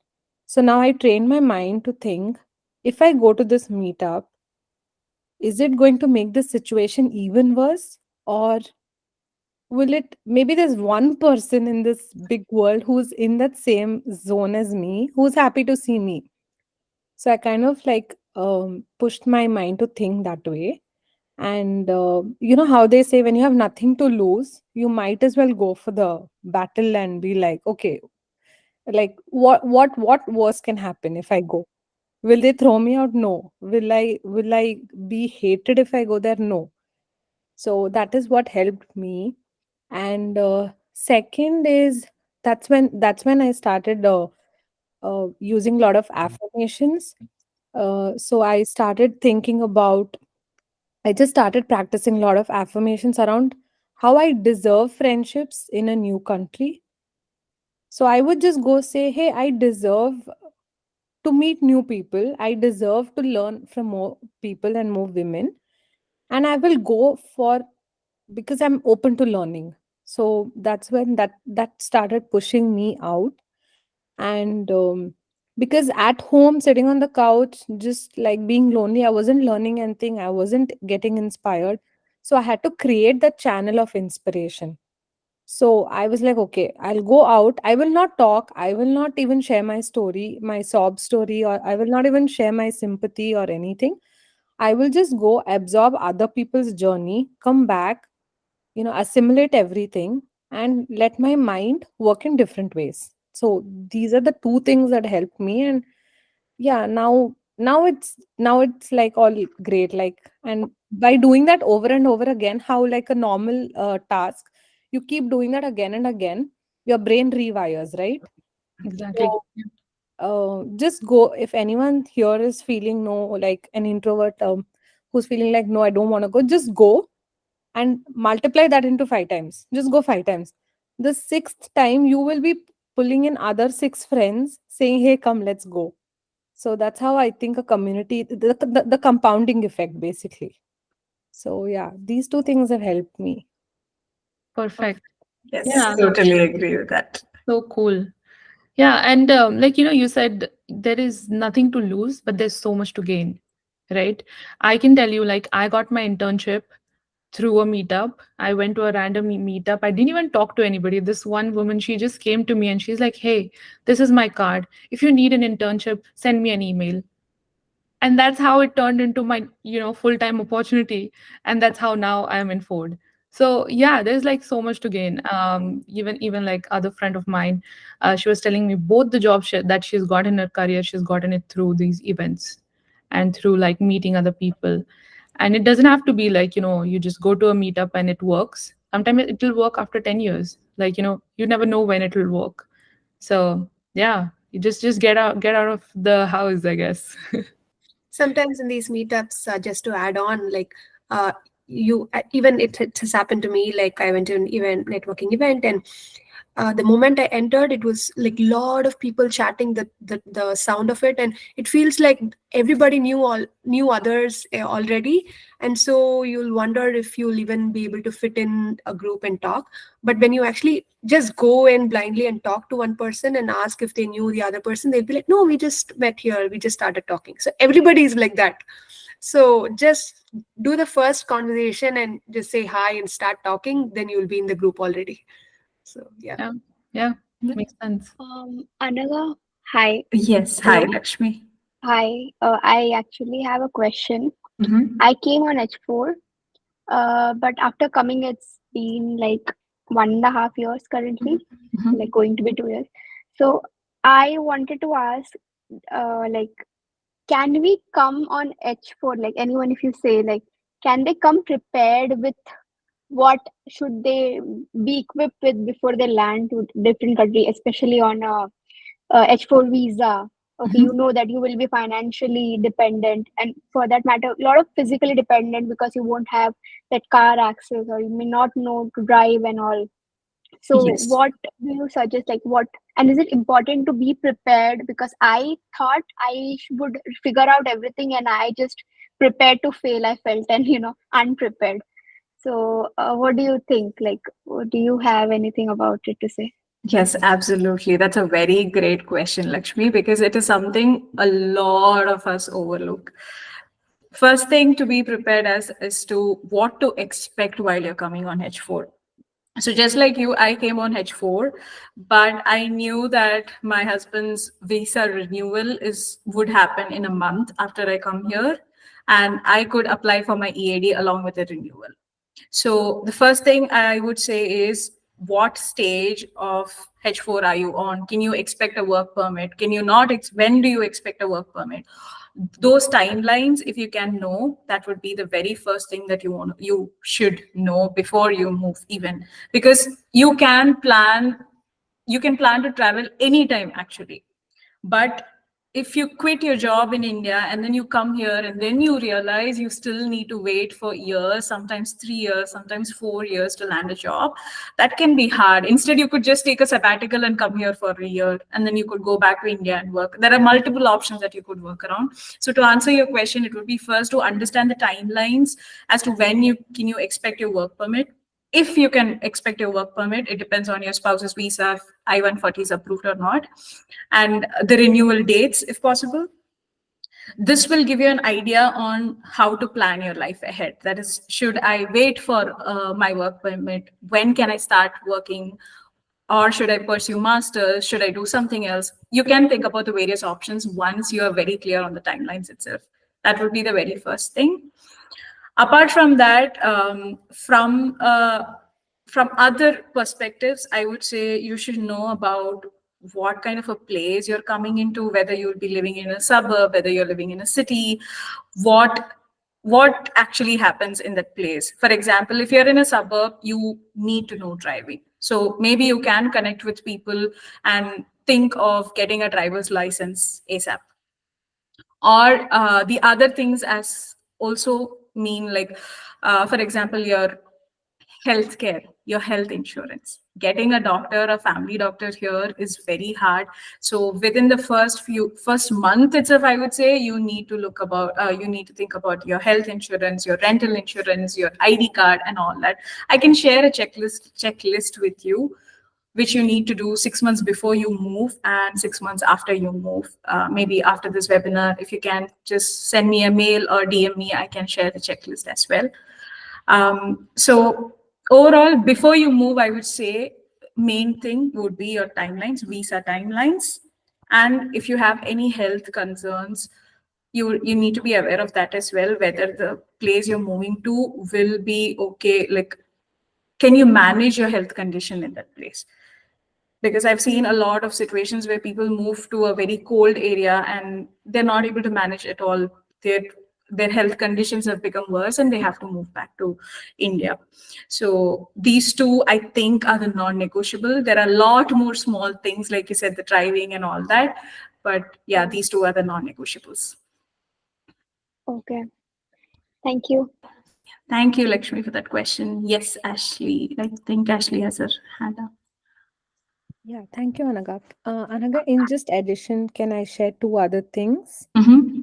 So now I train my mind to think, if I go to this meetup, is it going to make the situation even worse? Or will it, maybe there's one person in this big world who's in that same zone as me, who's happy to see me. So I kind of like pushed my mind to think that way. And you know how they say when you have nothing to lose, you might as well go for the battle and be like, okay, like what worse can happen if I go? Will they throw me out? No. Will I be hated if I go there? No. So that is what helped me. And second is that's when I started using a lot of affirmations. So I just started practicing a lot of affirmations around how I deserve friendships in a new country. So I would just go say, hey, I deserve to meet new people. I deserve to learn from more people and more women. And I will go for because I'm open to learning. So that's when that started pushing me out. And because at home sitting on the couch just like being lonely, I wasn't learning anything, I wasn't getting inspired. So I had to create that channel of inspiration. So I was like, okay, I'll go out, I will not talk, I will not even share my story, my sob story, or I will not even share my sympathy or anything. I will just go absorb other people's journey, come back, assimilate everything and let my mind work in different ways. So these are the two things that helped me. And yeah, now it's like all great. Like, and by doing that over and over again, how like a normal task, you keep doing that again and again, your brain rewires, right? Exactly. So just go. If anyone here is feeling no, like an introvert, who's feeling like no, I don't want to go, just go and multiply that into 5 times. Just go 5 times. The sixth time, you will be pulling in other six friends saying, hey, come, let's go. So that's how I think a community, the compounding effect, basically. So, yeah, these two things have helped me. Perfect. Yes, Yeah, totally agree with that. so cool. Yeah, and like you said there is nothing to lose, but there's so much to gain, right? I can tell you, like I got my internship. through a meetup. I went to a random meetup. I didn't even talk to anybody. This one woman, she just came to me and she's like, "Hey, this is my card. If you need an internship, send me an email." And that's how it turned into my, full-time opportunity. And that's how now I am in Ford. So yeah, there's like so much to gain. Even like other friend of mine, she was telling me both the jobs that she's got in her career, she's gotten it through these events and through like meeting other people. And it doesn't have to be like, you just go to a meetup and it works. Sometimes it will work after 10 years. Like, you never know when it will work. So yeah, you just get out of the house, I guess. Sometimes in these meetups, just to add on, like uh, you even it has happened to me. Like I went to an event, networking event, and the moment I entered, it was like lot of people chatting. The sound of it, and it feels like everybody knew others already, and so you'll wonder if you'll even be able to fit in a group and talk. But when you actually just go in blindly and talk to one person and ask if they knew the other person, they'll be like, "No, we just met here. We just started talking." So everybody is like that. So just do the first conversation and just say hi and start talking. Then you'll be in the group already. So yeah. Yeah, yeah, makes sense. Anaga, hi. Yes. Hi, Hello. Lakshmi. Hi. I actually have a question. Mm-hmm. I came on H4, but after coming, it's been like 1.5 years currently, like going to be 2 years. So I wanted to ask, like, can we come on H4? Like anyone, if you say, like, can they come prepared with what should they be equipped with before they land to different country, especially on a H4 visa? Okay, you know that you will be financially dependent, and for that matter, a lot of physically dependent because you won't have that car access or you may not know to drive and all. So, Yes. what do you suggest? Like, what and is it important to be prepared? Because I thought I would figure out everything and I just prepared to fail. I felt and unprepared. So, what do you think? Like, do you have anything about it to say? Yes, absolutely. That's a very great question, Lakshmi, because it is something a lot of us overlook. First thing to be prepared as is to what to expect while you're coming on H4. So just like you, I came on H4, but I knew that my husband's visa renewal would happen in a month after I come here, and I could apply for my EAD along with the renewal. So the first thing I would say is, what stage of H4 are you on? Can you expect a work permit? Can you not? When do you expect a work permit? Those timelines, if you can know, that would be the very first thing that you should know before you move, even because you can plan to travel anytime actually. But if you quit your job in India and then you come here and then you realize you still need to wait for years, sometimes 3 years, sometimes 4 years to land a job, that can be hard. Instead, you could just take a sabbatical and come here for a year and then you could go back to India and work. There are multiple options that you could work around. So to answer your question, it would be first to understand the timelines as to when you can you expect your work permit. If you can expect your work permit, it depends on your spouse's visa, if I-140 is approved or not, and the renewal dates, if possible. This will give you an idea on how to plan your life ahead. That is, should I wait for my work permit? When can I start working? Or should I pursue masters? Should I do something else? You can think about the various options once you are very clear on the timelines itself. That would be the very first thing. Apart from that, from other perspectives, I would say you should know about what kind of a place you're coming into, whether you'll be living in a suburb, whether you're living in a city, what what actually happens in that place. For example, if you're in a suburb, you need to know driving. So maybe you can connect with people and think of getting a driver's license ASAP. Or the other things as also mean, like for example, your healthcare, your health insurance. Getting a doctor, a family doctor here is very hard. So within the first month itself, I would say you need to think about your health insurance, your rental insurance, your ID card, and all that. I can share a checklist with you, which you need to do 6 months before you move and 6 months after you move. Maybe after this webinar, if you can just send me a mail or DM me, I can share the checklist as well. So overall, before you move, I would say main thing would be your timelines, visa timelines. And if you have any health concerns, you need to be aware of that as well, whether the place you're moving to will be okay. Like, can you manage your health condition in that place? Because I've seen a lot of situations where people move to a very cold area and they're not able to manage at all. Their their health conditions have become worse and they have to move back to India. So these two, I think, are the non-negotiable. There are a lot more small things, like you said, the driving and all that. But yeah, these two are the non-negotiables. Okay. Thank you. Thank you, Lakshmi, for that question. Yes, Ashley. I think Ashley has her hand up. Yeah, thank you, Anaga. Anaga, in just addition, can I share two other things? Mm-hmm.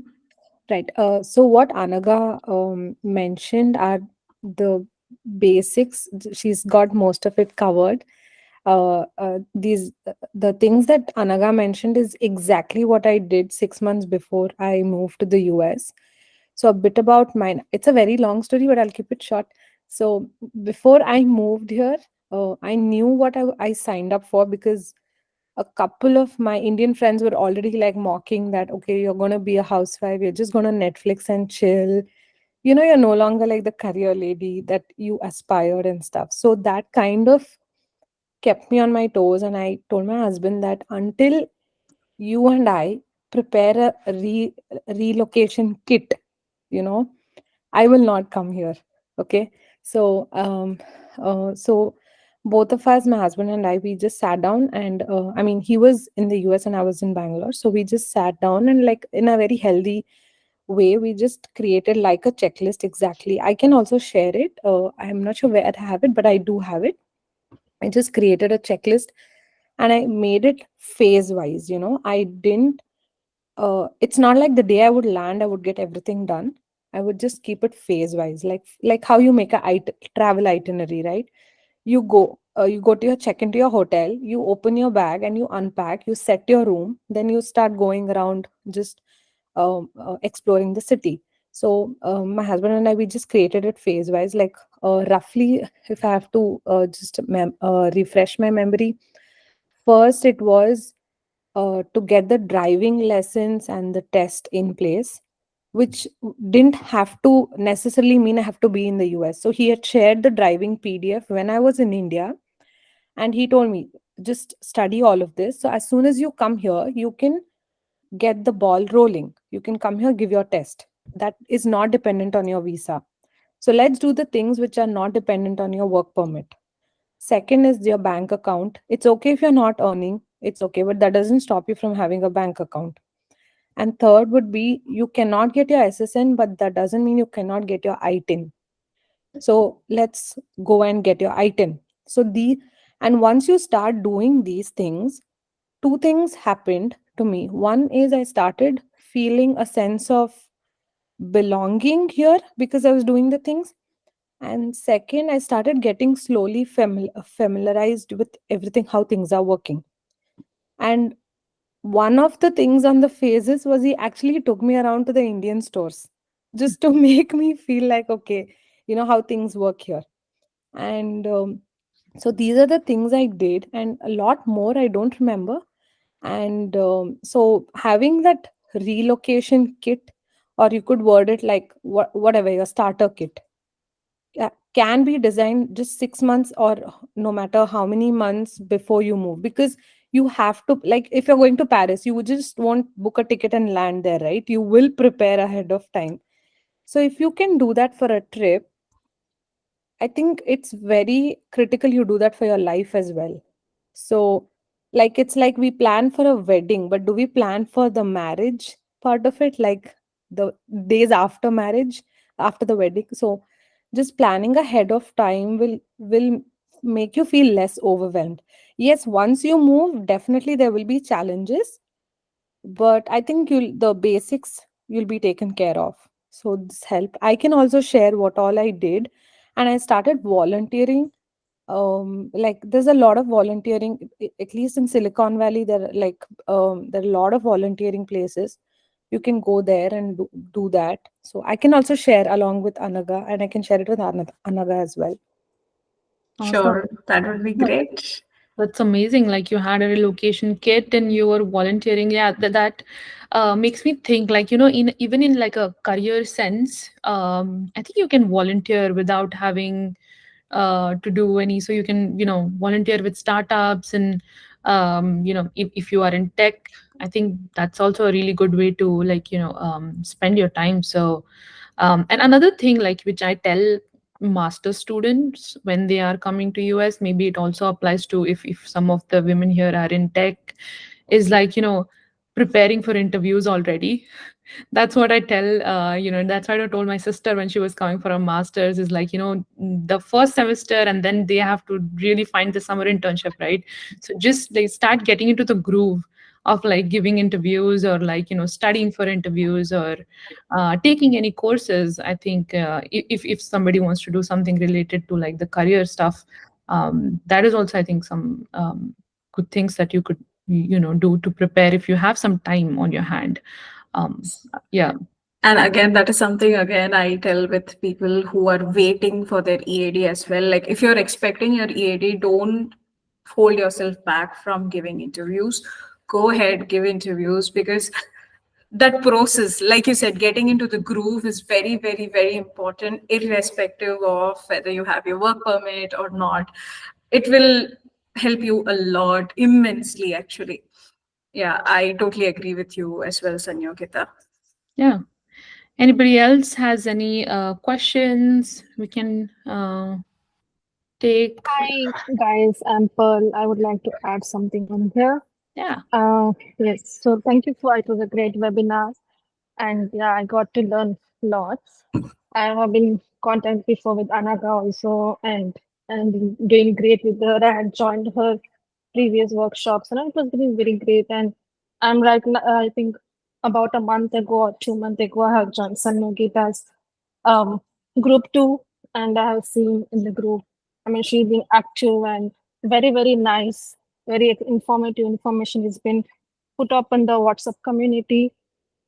Right. So what Anaga mentioned are the basics. She's got most of it covered. The things that Anaga mentioned is exactly what I did 6 months before I moved to the US. So a bit about mine. It's a very long story, but I'll keep it short. So before I moved here, I knew what I signed up for, because a couple of my Indian friends were already like mocking that, okay, you're going to be a housewife, you're just going to Netflix and chill. You're no longer like the career lady that you aspired and stuff. So that kind of kept me on my toes. And I told my husband that until you and I prepare a relocation kit, you know, I will not come here. Okay. So, so both of us, my husband and I, we just sat down and, I mean, he was in the US and I was in Bangalore. So we just sat down and, like, in a very healthy way, we just created like a checklist exactly. I can also share it. I'm not sure where I have it, but I do have it. I just created a checklist and I made it phase wise. I didn't it's not like the day I would land, I would get everything done. I would just keep it phase wise, like how you make a travel itinerary, right? You go to your check into your hotel, you open your bag and you unpack, you set your room, then you start going around, just exploring the city. So my husband and I, we just created it phase wise, like roughly, if I have to just refresh my memory, first it was to get the driving lessons and the test in place, which didn't have to necessarily mean I have to be in the US. So he had shared the driving PDF when I was in India, and he told me, just study all of this. So as soon as you come here, you can get the ball rolling. You can come here, give your test. That is not dependent on your visa. So let's do the things which are not dependent on your work permit. Second is your bank account. It's okay if you're not earning, it's okay, but that doesn't stop you from having a bank account. And third would be, you cannot get your SSN, but that doesn't mean you cannot get your ITIN. So let's go and get your ITIN. And once you start doing these things, two things happened to me. One is I started feeling a sense of belonging here because I was doing the things. And second, I started getting slowly familiarized with everything, how things are working. And one of the things on the phases was he actually took me around to the Indian stores just to make me feel like, okay, how things work here. And so these are the things I did, and a lot more I don't remember. And so having that relocation kit, or you could word it like whatever, your starter kit, can be designed just 6 months or no matter how many months before you move, because you have to, like, if you're going to Paris, you would just won't book a ticket and land there, right? You will prepare ahead of time. So if you can do that for a trip, I think it's very critical you do that for your life as well. So, like, it's like we plan for a wedding, but do we plan for the marriage part of it, like the days after marriage, after the wedding? So just planning ahead of time will make you feel less overwhelmed. Yes, once you move, definitely there will be challenges, but I think the basics you'll be taken care of. So this helped. I can also share what all I did, and I started volunteering. Like, there's a lot of volunteering, at least in Silicon Valley. There are a lot of volunteering places. you can go there and do that. So I can also share along with Anaga, and I can share it with Anaga as well. Awesome. Sure, that would be great. That's amazing. Like you had a relocation kit and you were volunteering. Yeah, that makes me think. Like in even in like a career sense, I think you can volunteer without having to do any. So you can volunteer with startups and if you are in tech, I think that's also a really good way to like spend your time. So and another thing like which I tell master students when they are coming to US, maybe it also applies to if some of the women here are in tech, is like preparing for interviews already. That's what I tell, that's what I told my sister when she was coming for a master's is like, the first semester and then they have to really find the summer internship, right? So just they start getting into the groove of like giving interviews or like, studying for interviews or taking any courses. I think if somebody wants to do something related to like the career stuff, that is also, I think, some good things that you could, do to prepare if you have some time on your hand. Yeah. And again, that is something again I tell with people who are waiting for their EAD as well. Like if you're expecting your EAD, don't hold yourself back from giving interviews. Go ahead, give interviews, because that process, like you said, getting into the groove is very, very, very important, irrespective of whether you have your work permit or not. It will help you a lot, immensely, actually. Yeah, I totally agree with you as well, Sanyogita. Yeah. Anybody else has any questions we can take? Hi guys, I'm Pearl. I would like to add something on here. Yeah. Yes, so thank you for it was a great webinar, and yeah, I got to learn lots. I have been in contact before with Anaga also, and doing great with her. I had joined her previous workshops, and it was doing very great. And I'm right now, I think about a month ago or 2 months ago, I have joined Sanogita's um, group two, and I have seen in the group. I mean, she's been active and very, very nice, very informative information has been put up in the WhatsApp community.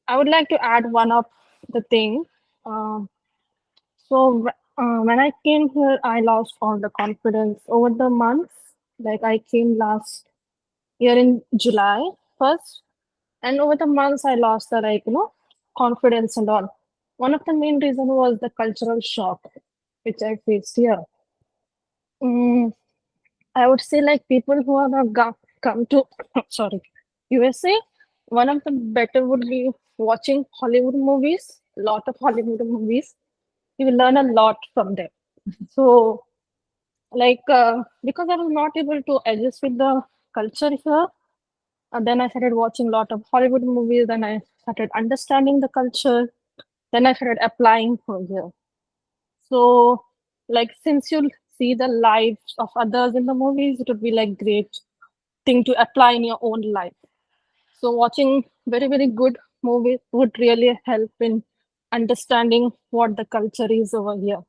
I would like to add one of the thing. Um, when I came here, I lost all the confidence over the months. Like I came last year in July first, and over the months I lost the confidence and all. One of the main reason was the cultural shock which I faced here. Mm, I would say like people who have come to sorry USA. One of the better would be watching Hollywood movies. Lot of Hollywood movies. You will learn a lot from them. So because I was not able to adjust with the culture here, and then I started watching a lot of Hollywood movies. Then I started understanding the culture. Then I started applying for here. So, like, since you'll see the lives of others in the movies, it would be like great thing to apply in your own life. So, watching very, very good movies would really help in understanding what the culture is over here.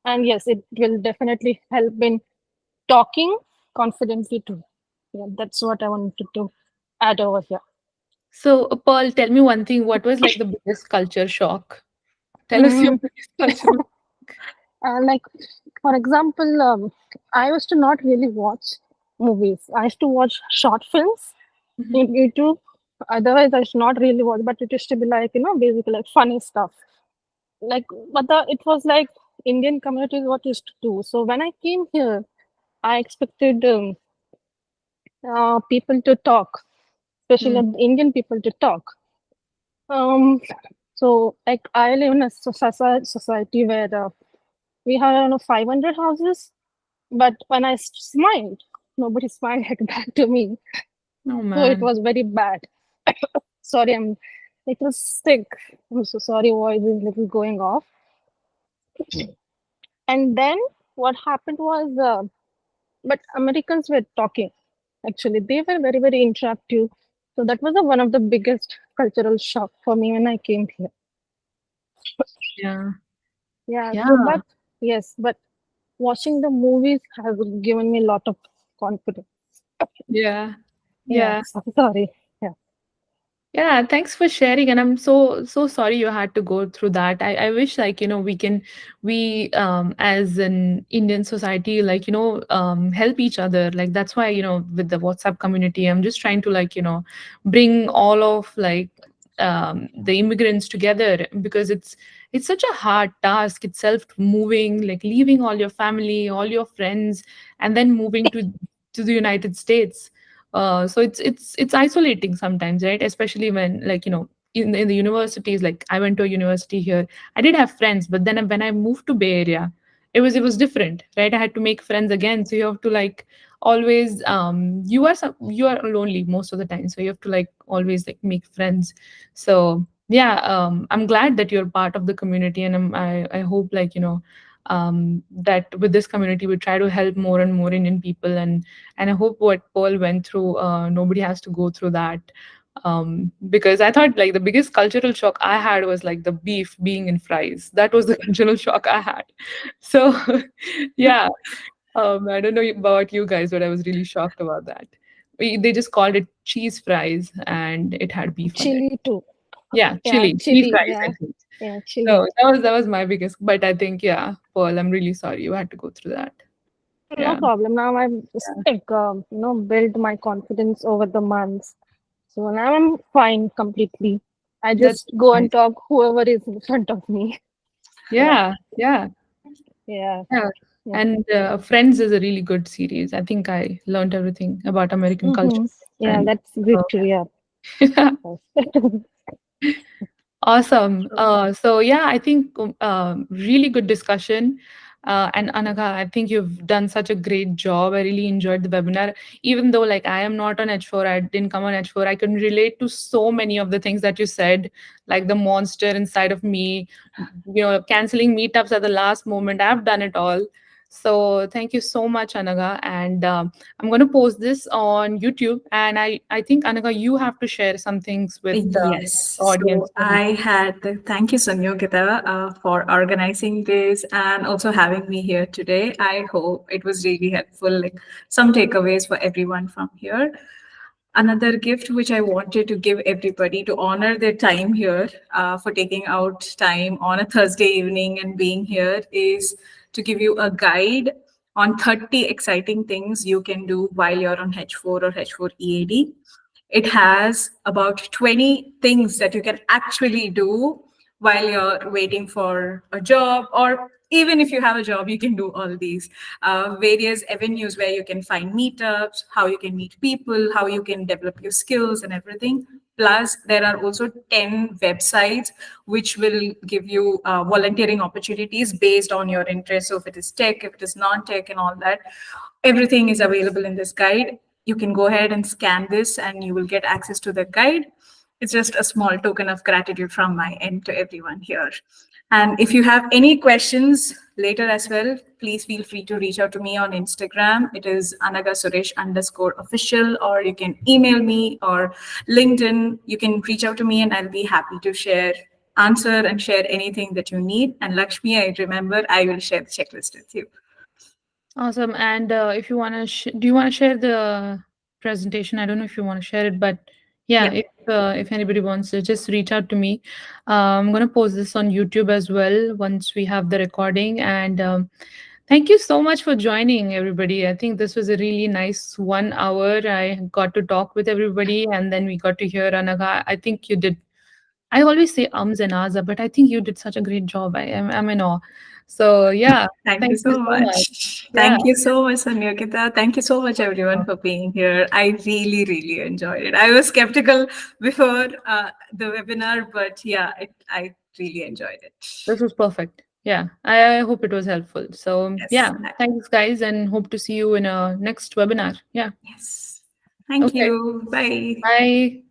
And yes, it will definitely help in talking confidently too. Yeah, that's what I wanted to add over here. So, Paul, tell me one thing. What was like the biggest culture shock? Tell us your Mm, biggest cultural. like, for example, I used to not really watch movies. I used to watch short films Mhm. in YouTube. Otherwise, I should not really watch, but it used to be like, basically like funny stuff. Like, but it was like Indian community is what used to do. So when I came here, I expected people to talk, especially Mm. Indian people to talk. Um, so like I live in a society where we have 500 houses, but when I smiled, nobody smiled back to me. Oh So it man. was very bad. Sorry, I'm little sick. I'm so sorry, voice is little going off. And then what happened was, but Americans were talking. Actually, they were very, very interactive. So that was one of the biggest cultural shock for me when I came here. Yeah. Yeah. Yeah. So, but yes, but watching the movies has given me a lot of confidence. Yeah. Yeah. Yeah. Sorry. Yeah. Yeah, thanks for sharing. And I'm so sorry you had to go through that. I wish like, we as an Indian society, like, help each other. Like that's why, with the WhatsApp community, I'm just trying to like, bring all of like the immigrants together, because it's such a hard task itself, moving, like leaving all your family, all your friends, and then moving to the United States. So it's isolating sometimes, right? Especially when, like, in the universities, like I went to a university here. I did have friends, but then when I moved to Bay Area, it was different, right? I had to make friends again. So you have to like always you are lonely most of the time, so you have to like always like make friends. So yeah, I'm glad that you're part of the community, and I hope like, that with this community we try to help more and more Indian people. And I hope what Paul went through, nobody has to go through that. Because I thought like the biggest cultural shock I had was like the beef being in fries. That was the cultural shock I had. So yeah, I don't know about you guys, but I was really shocked about that. They just called it cheese fries and it had beef on it. Chili too. Yeah, Yeah, chili chili. fries, Yeah, I think. yeah, So chili. that was my biggest. But I think, yeah, Paul, I'm really sorry you had to go through that. No Yeah. problem. Now I've Yeah. like built my confidence over the months. So now I'm fine completely. I That's just go and nice. talk whoever is in front of me. Yeah, Yeah, yeah, yeah, yeah. yeah. And Friends is a really good series. I think I learned everything about American culture. Mm-hmm. Yeah, And that's great to hear. yeah. Awesome. Sure. So yeah, I think really good discussion. And Anagha, I think you've done such a great job. I really enjoyed the webinar. Even though like I am not on H4, I didn't come on H4, I can relate to so many of the things that you said, like the monster inside of me, canceling meetups at the last moment. I've done it all. So thank you so much, Anaga. And I'm going to post this on YouTube. And I think, Anaga, you have to share some things with the Yes. audience. So I had thank you, Sanyogita, for organizing this and also having me here today. I hope it was really helpful, like some takeaways for everyone from here. Another gift which I wanted to give everybody to honor their time here, for taking out time on a Thursday evening and being here, is to give you a guide on 30 exciting things you can do while you're on H4 or H4 EAD. It has about 20 things that you can actually do while you're waiting for a job, or even if you have a job, you can do all these various avenues where you can find meetups, how you can meet people, how you can develop your skills and everything. Plus, there are also 10 websites which will give you volunteering opportunities based on your interests. So, if it is tech, if it is non tech, and all that, everything is available in this guide. You can go ahead and scan this and you will get access to the guide. It's just a small token of gratitude from my end to everyone here. And if you have any questions later as well, please feel free to reach out to me on Instagram. It is anagasuresh_official, or you can email me, or LinkedIn. You can reach out to me and I'll be happy to answer and share anything that you need. And Lakshmi, I remember I will share the checklist with you. Awesome. And if you want to, do you want to share the presentation? I don't know if you want to share it, but yeah, Yeah. if anybody wants to, just reach out to me. I'm gonna post this on YouTube as well once we have the recording. And thank you so much for joining, everybody. I think this was a really nice 1 hour. I got to talk with everybody, and then we got to hear Anaga. I think you did. I always say ums and ahs, but I think you did such a great job. I'm in awe. So yeah, Thank you thank you so so much. much. Yeah. Thank you so much, Sanyogita. Thank you so much, everyone, for being here. I really, really enjoyed it. I was skeptical before the webinar, but yeah, I really enjoyed it. This was perfect. Yeah, I hope it was helpful. So, Yes. yeah, thanks, guys, and hope to see you in a next webinar. Yeah. Yes. Thank Okay. you. Bye. Bye.